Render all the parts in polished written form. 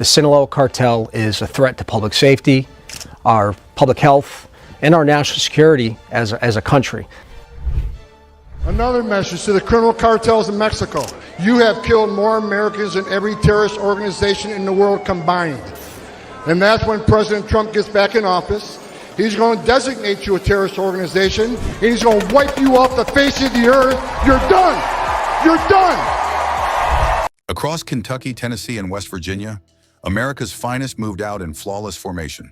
The Sinaloa cartel is a threat to public safety, our public health, and our national security as a country. Another message to the criminal cartels in Mexico. You have killed more Americans than every terrorist organization in the world combined. And that's when President Trump gets back in office. He's going to designate you a terrorist organization, and he's going to wipe you off the face of the earth. You're done. You're done. Across Kentucky, Tennessee, and West Virginia, America's finest moved out in flawless formation.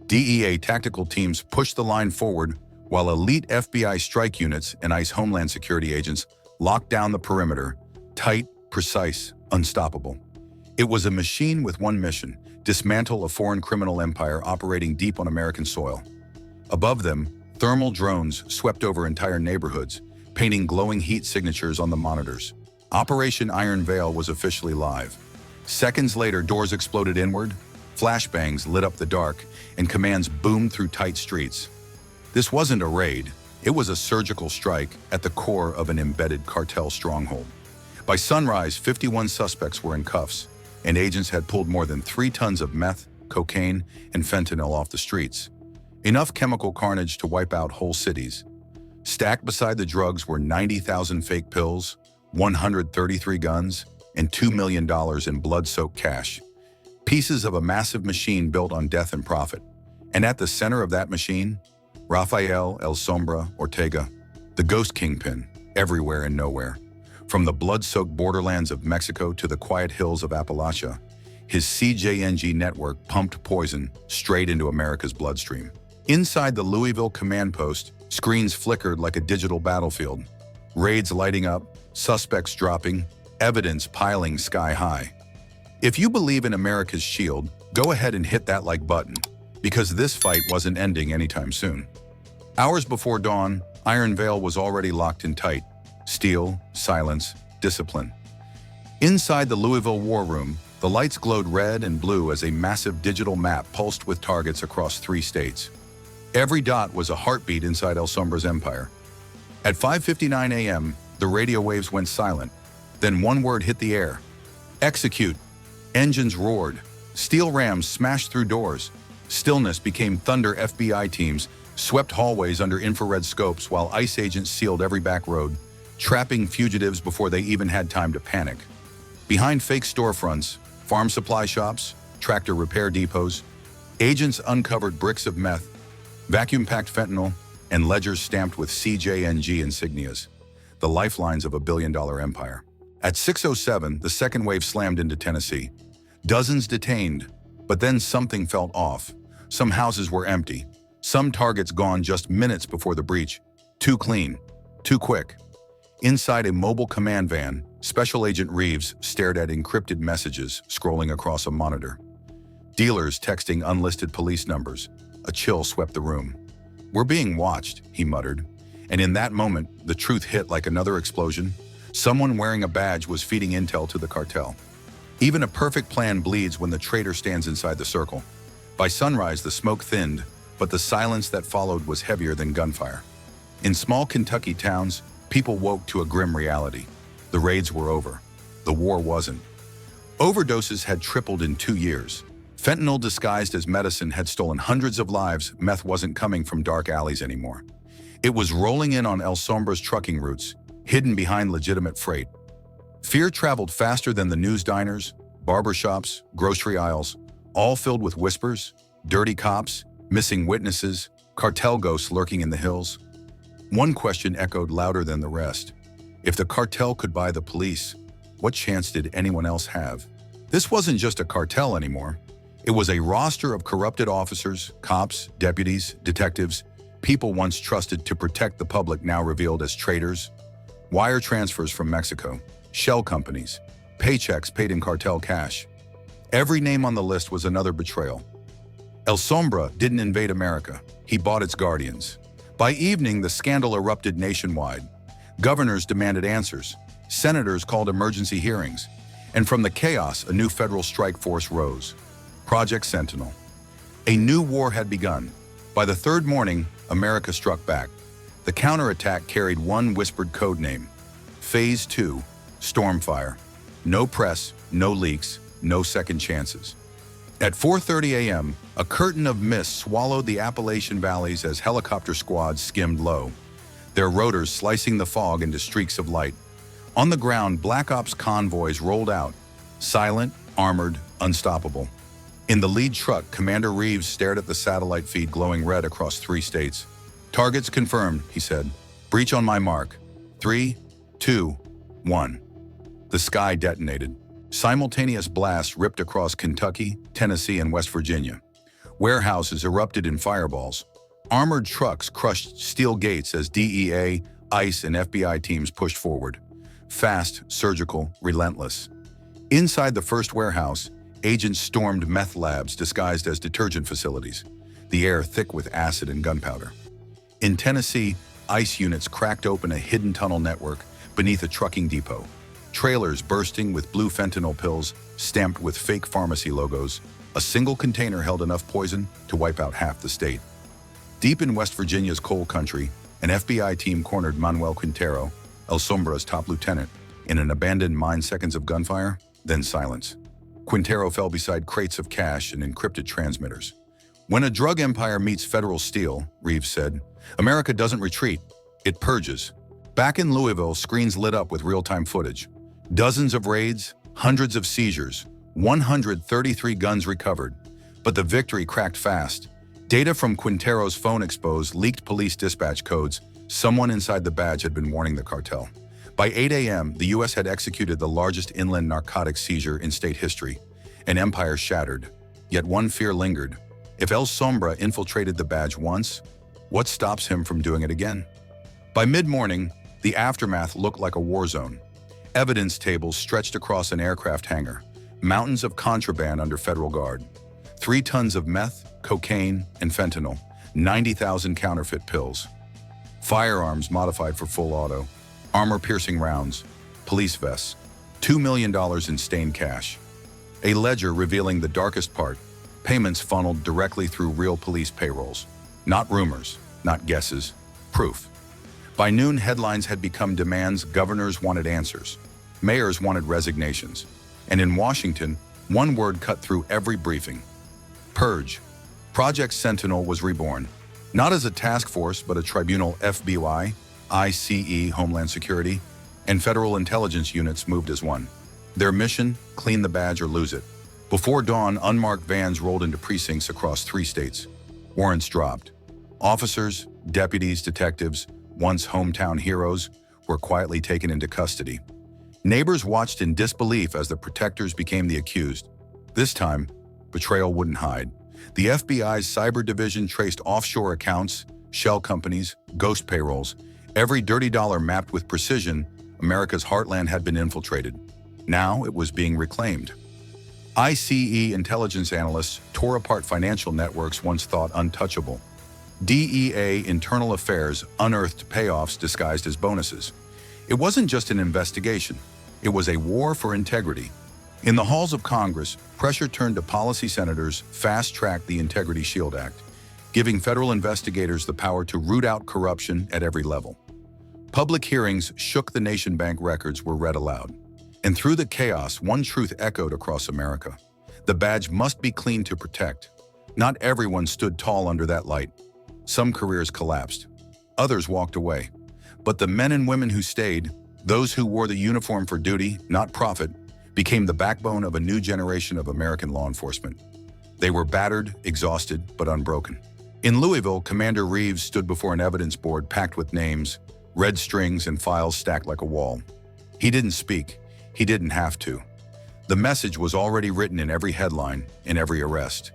DEA tactical teams pushed the line forward, while elite FBI strike units and ICE Homeland Security agents locked down the perimeter, tight, precise, unstoppable. It was a machine with one mission: dismantle a foreign criminal empire operating deep on American soil. Above them, thermal drones swept over entire neighborhoods, painting glowing heat signatures on the monitors. Operation Iron Veil was officially live. Seconds later, doors exploded inward, flashbangs lit up the dark, and commands boomed through tight streets. This wasn't a raid, it was a surgical strike at the core of an embedded cartel stronghold. By sunrise, 51 suspects were in cuffs, and agents had pulled more than 3 tons of meth, cocaine, and fentanyl off the streets. Enough chemical carnage to wipe out whole cities. Stacked beside the drugs were 90,000 fake pills, 133 guns, and $2 million in blood-soaked cash. Pieces of a massive machine built on death and profit. And at the center of that machine, Rafael El Sombra Ortega, the ghost kingpin, everywhere and nowhere. From the blood-soaked borderlands of Mexico to the quiet hills of Appalachia, his CJNG network pumped poison straight into America's bloodstream. Inside the Louisville command post, screens flickered like a digital battlefield. Raids lighting up, suspects dropping, evidence piling sky high. If you believe in America's shield, go ahead and hit that like button, because this fight wasn't ending anytime soon. Hours before dawn, Iron Veil was already locked in tight. Steel, silence, discipline. Inside the Louisville war room, the lights glowed red and blue as a massive digital map pulsed with targets across 3 states. Every dot was a heartbeat inside El Sombra's empire. At 5:59 a.m., the radio waves went silent. Then one word hit the air: execute. Engines roared. Steel rams smashed through doors. Stillness became thunder. FBI teams swept hallways under infrared scopes while ICE agents sealed every back road, trapping fugitives before they even had time to panic. Behind fake storefronts, farm supply shops, tractor repair depots, agents uncovered bricks of meth, vacuum-packed fentanyl, and ledgers stamped with CJNG insignias, the lifelines of a billion-dollar empire. At 6:07, the second wave slammed into Tennessee. Dozens detained, but then something felt off. Some houses were empty, some targets gone just minutes before the breach. Too clean, too quick. Inside a mobile command van, Special Agent Reeves stared at encrypted messages scrolling across a monitor. Dealers texting unlisted police numbers. A chill swept the room. "We're being watched," he muttered. And in that moment, the truth hit like another explosion. Someone wearing a badge was feeding intel to the cartel. Even a perfect plan bleeds when the traitor stands inside the circle. By sunrise, the smoke thinned, but the silence that followed was heavier than gunfire. In small Kentucky towns, people woke to a grim reality. The raids were over. The war wasn't. Overdoses had tripled in 2 years. Fentanyl disguised as medicine had stolen hundreds of lives. Meth wasn't coming from dark alleys anymore. It was rolling in on El Sombra's trucking routes, hidden behind legitimate freight. Fear traveled faster than the news diners, barbershops, grocery aisles, all filled with whispers, dirty cops, missing witnesses, cartel ghosts lurking in the hills. One question echoed louder than the rest. If the cartel could buy the police, what chance did anyone else have? This wasn't just a cartel anymore. It was a roster of corrupted officers, cops, deputies, detectives, people once trusted to protect the public now revealed as traitors. Wire transfers from Mexico, shell companies, paychecks paid in cartel cash. Every name on the list was another betrayal. El Sombra didn't invade America. He bought its guardians. By evening, the scandal erupted nationwide. Governors demanded answers. Senators called emergency hearings. And from the chaos, a new federal strike force rose. Project Sentinel. A new war had begun. By the third morning, America struck back. The counterattack carried one whispered code name: Phase 2, Stormfire. No press, no leaks, no second chances. At 4:30 a.m., a curtain of mist swallowed the Appalachian valleys as helicopter squads skimmed low, their rotors slicing the fog into streaks of light. On the ground, Black Ops convoys rolled out, silent, armored, unstoppable. In the lead truck, Commander Reeves stared at the satellite feed glowing red across 3 states. "Targets confirmed," he said. "Breach on my mark. 3, 2, 1. The sky detonated. Simultaneous blasts ripped across Kentucky, Tennessee, and West Virginia. Warehouses erupted in fireballs. Armored trucks crushed steel gates as DEA, ICE, and FBI teams pushed forward. Fast, surgical, relentless. Inside the first warehouse, agents stormed meth labs disguised as detergent facilities, the air thick with acid and gunpowder. In Tennessee, ICE units cracked open a hidden tunnel network beneath a trucking depot. Trailers bursting with blue fentanyl pills stamped with fake pharmacy logos. A single container held enough poison to wipe out half the state. Deep in West Virginia's coal country, an FBI team cornered Manuel Quintero, El Sombra's top lieutenant, in an abandoned mine. Seconds of gunfire, then silence. Quintero fell beside crates of cash and encrypted transmitters. "When a drug empire meets federal steel," Reeves said, "America doesn't retreat, it purges." Back in Louisville, screens lit up with real-time footage. Dozens of raids, hundreds of seizures, 133 guns recovered. But the victory cracked fast. Data from Quintero's phone exposed leaked police dispatch codes. Someone inside the badge had been warning the cartel. By 8 a.m., the U.S. had executed the largest inland narcotics seizure in state history. An empire shattered. Yet one fear lingered. If El Sombra infiltrated the badge once, what stops him from doing it again? By mid-morning, the aftermath looked like a war zone. Evidence tables stretched across an aircraft hangar. Mountains of contraband under federal guard. 3 tons of meth, cocaine, and fentanyl. 90,000 counterfeit pills. Firearms modified for full auto. Armor-piercing rounds. Police vests. $2 million in stained cash. A ledger revealing the darkest part. Payments funneled directly through real police payrolls. Not rumors, not guesses. Proof. By noon, headlines had become demands. Governors wanted answers. Mayors wanted resignations. And in Washington, one word cut through every briefing. Purge. Project Sentinel was reborn. Not as a task force, but a tribunal. FBI, ICE, Homeland Security, and federal intelligence units moved as one. Their mission, clean the badge or lose it. Before dawn, unmarked vans rolled into precincts across 3 states. Warrants dropped. Officers, deputies, detectives, once hometown heroes, were quietly taken into custody. Neighbors watched in disbelief as the protectors became the accused. This time, betrayal wouldn't hide. The FBI's cyber division traced offshore accounts, shell companies, ghost payrolls. Every dirty dollar mapped with precision. America's heartland had been infiltrated. Now it was being reclaimed. ICE intelligence analysts tore apart financial networks once thought untouchable. DEA internal affairs unearthed payoffs disguised as bonuses. It wasn't just an investigation. It was a war for integrity. In the halls of Congress, pressure turned to policy senators fast-tracked the Integrity Shield Act, giving federal investigators the power to root out corruption at every level. Public hearings shook the nation. Bank records were read aloud. And through the chaos, one truth echoed across America. The badge must be clean to protect. Not everyone stood tall under that light. Some careers collapsed. Others walked away. But the men and women who stayed, those who wore the uniform for duty, not profit, became the backbone of a new generation of American law enforcement. They were battered, exhausted, but unbroken. In Louisville, Commander Reeves stood before an evidence board packed with names, red strings, and files stacked like a wall. He didn't speak. He didn't have to. The message was already written in every headline, in every arrest.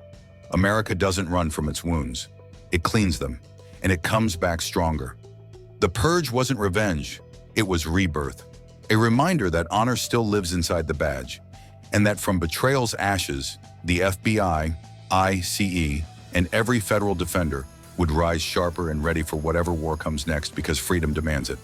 America doesn't run from its wounds. It cleans them, and it comes back stronger. The purge wasn't revenge. It was rebirth. A reminder that honor still lives inside the badge, and that from betrayal's ashes, the FBI, ICE, and every federal defender would rise sharper and ready for whatever war comes next because freedom demands it.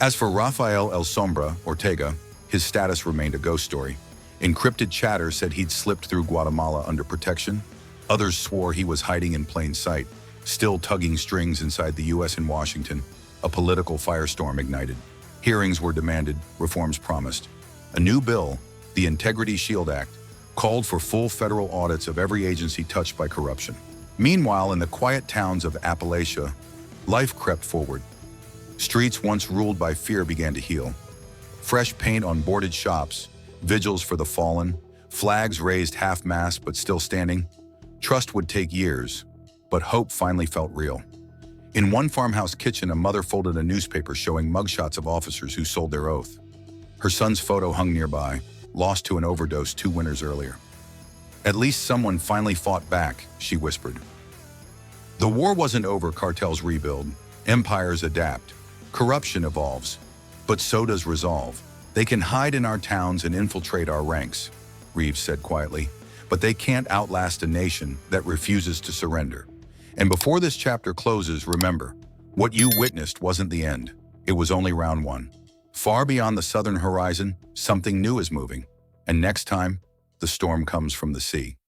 As for Rafael El Sombra Ortega, his status remained a ghost story. Encrypted chatter said he'd slipped through Guatemala under protection. Others swore he was hiding in plain sight, still tugging strings inside the U.S. and Washington. A political firestorm ignited. Hearings were demanded, reforms promised. A new bill, the Integrity Shield Act, called for full federal audits of every agency touched by corruption. Meanwhile, in the quiet towns of Appalachia, life crept forward. Streets once ruled by fear began to heal. Fresh paint on boarded shops, vigils for the fallen, flags raised half-mast but still standing. Trust would take years, but hope finally felt real. In one farmhouse kitchen, a mother folded a newspaper showing mugshots of officers who sold their oath. Her son's photo hung nearby, lost to an overdose 2 winters earlier. "At least someone finally fought back," she whispered. The war wasn't over. Cartels rebuild, empires adapt, corruption evolves, but so does resolve. "They can hide in our towns and infiltrate our ranks," Reeves said quietly, "but they can't outlast a nation that refuses to surrender." And before this chapter closes, remember, what you witnessed wasn't the end. It was only round one. Far beyond the southern horizon, something new is moving. And next time, the storm comes from the sea.